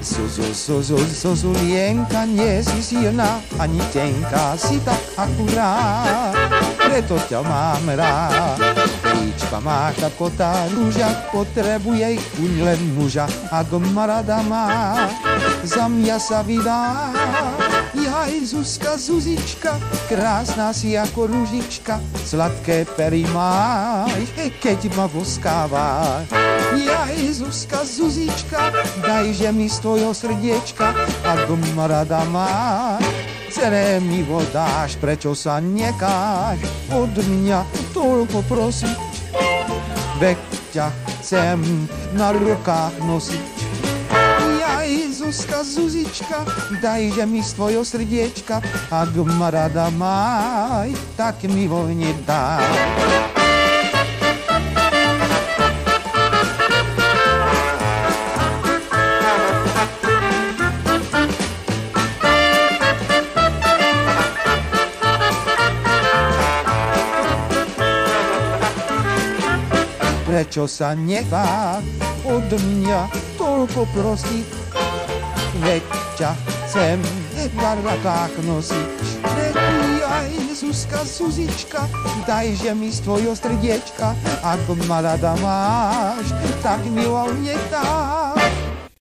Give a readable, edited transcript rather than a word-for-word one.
Zuzulienka, nie si silná, ani tenká, si tak akurát, preto ťa mám rád. Líčka má ako tá rúža, potrebuje kuň len muža, ako ma rada má, za mňa sa vydá. Jaj, Zuzka, Zuzička, krásna si ako rúžička, sladké pery máš, keď ma boskávaš. Jaj, Zuzka, Zuzička, dajže mi z tvojho srdiečka, ako ma rada máš. Cere mi vodáš, prečo sa nekáš od mňa toľko prosiť, veď ťa chcem na rukách nosiť. Zuzka, Zuzička, dajže mi z tvojho srdiečka, ak ma rada máš, tak mi voľne daj. Prečo sa necháš od mňa toľko prosiť, veď ťa chcem na rukách nosiť. Aj Zuzka, Zuzička, dajže mi z tvojho srdiečka, ako ma rada máš, tak mi voľne daj.